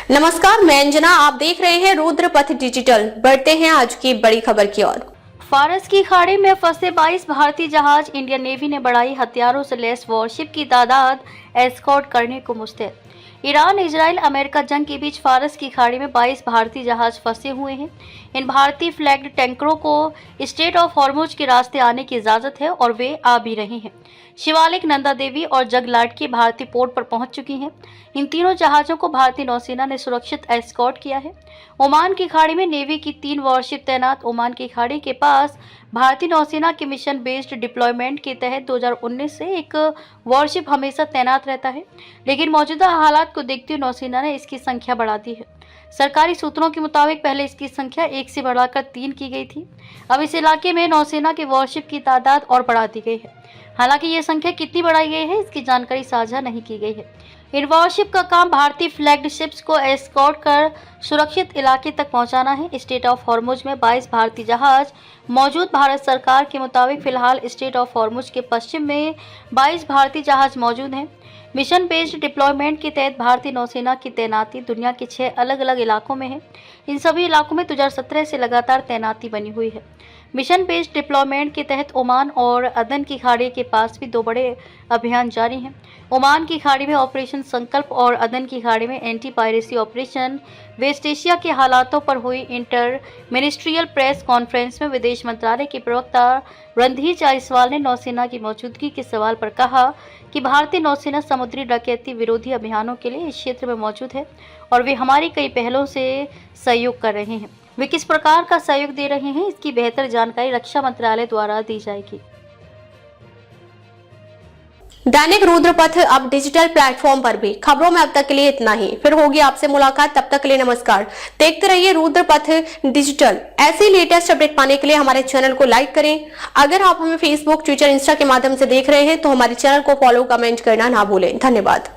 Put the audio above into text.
नमस्कार, मैं अंजना। आप देख रहे हैं रुद्रपथ डिजिटल। बढ़ते हैं आज की बड़ी खबर की ओर। फारस की खाड़ी में फंसे 22 भारतीय जहाज। इंडियन नेवी ने बढ़ाई हथियारों से लैस वॉरशिप की तादाद, एस्कॉर्ट करने को मुस्तैद। ईरान, इजराइल, अमेरिका जंग के बीच फारस की खाड़ी में 22 भारतीय जहाज फंसे हुए हैं। इन भारतीय फ्लैग्ड टैंकरों को स्ट्रेट ऑफ हॉर्मुज के रास्ते आने की इजाजत है और वे आ भी रहे हैं। शिवालिक, नंदा देवी और जगलाटकी भारतीय पोर्ट पर पहुंच चुकी हैं। इन तीनों जहाजों को भारतीय नौसेना ने सुरक्षित एस्कॉर्ट किया है। ओमान की खाड़ी में नेवी की 3 वॉरशिप तैनात। ओमान की खाड़ी के पास भारतीय नौसेना के मिशन बेस्ड डिप्लॉयमेंट के तहत 2019 से एक वॉरशिप हमेशा तैनात रहता है, लेकिन मौजूदा हालात को देखते हुए नौसेना ने इसकी संख्या बढ़ा दी है। सरकारी सूत्रों के मुताबिक पहले इसकी संख्या 1 से बढ़ाकर 3 की गई थी। अब इस इलाके में नौसेना के वॉरशिप की तादाद और बढ़ा दी गई है। हालांकि ये संख्या कितनी बढ़ाई गई है, इसकी जानकारी साझा नहीं की गई है। इन वॉरशिप का काम भारतीय फ्लैग्ड शिप्स को एस्कॉर्ट कर सुरक्षित इलाके तक पहुंचाना है। स्ट्रेट ऑफ हॉर्मुज में 22 भारतीय जहाज मौजूद। भारत सरकार के मुताबिक फिलहाल स्ट्रेट ऑफ हॉर्मुज के पश्चिम में 22 भारतीय जहाज मौजूद हैं। मिशन बेस्ड डिप्लॉयमेंट के तहत भारतीय नौसेना की तैनाती दुनिया के 6 अलग अलग इलाकों में है। इन सभी इलाकों में 2017 से लगातार तैनाती बनी हुई है। मिशन बेस्ड डिप्लॉयमेंट के तहत ओमान और अदन की खाड़ी के पास भी 2 बड़े अभियान जारी हैं। ओमान की खाड़ी में ऑपरेशन संकल्प और अदन की खाड़ी में anti piracy operation. West Asia के हालातों पर हुई इंटर मिनिस्ट्रियल प्रेस कॉन्फ्रेंस में विदेश मंत्रालय के प्रवक्ता रणधीर जायसवाल ने नौसेना की मौजूदगी के सवाल पर कहा कि भारतीय नौसेना समुद्री डकैती विरोधी अभियानों के लिए इस क्षेत्र में मौजूद है और वे हमारी कई पहलों से सहयोग कर रहे हैं। वे किस प्रकार का सहयोग दे रहे हैं, इसकी बेहतर जानकारी रक्षा मंत्रालय द्वारा दी जाएगी। दैनिक रुद्रपथ अब डिजिटल प्लेटफॉर्म पर भी। खबरों में अब तक के लिए इतना ही। फिर होगी आपसे मुलाकात, तब तक के लिए नमस्कार। देखते रहिए रुद्रपथ डिजिटल। ऐसे लेटेस्ट अपडेट पाने के लिए हमारे चैनल को लाइक करें। अगर आप हमें फेसबुक, ट्विटर, इंस्टा के माध्यम से देख रहे हैं तो हमारे चैनल को फॉलो, कमेंट करना ना भूलें। धन्यवाद।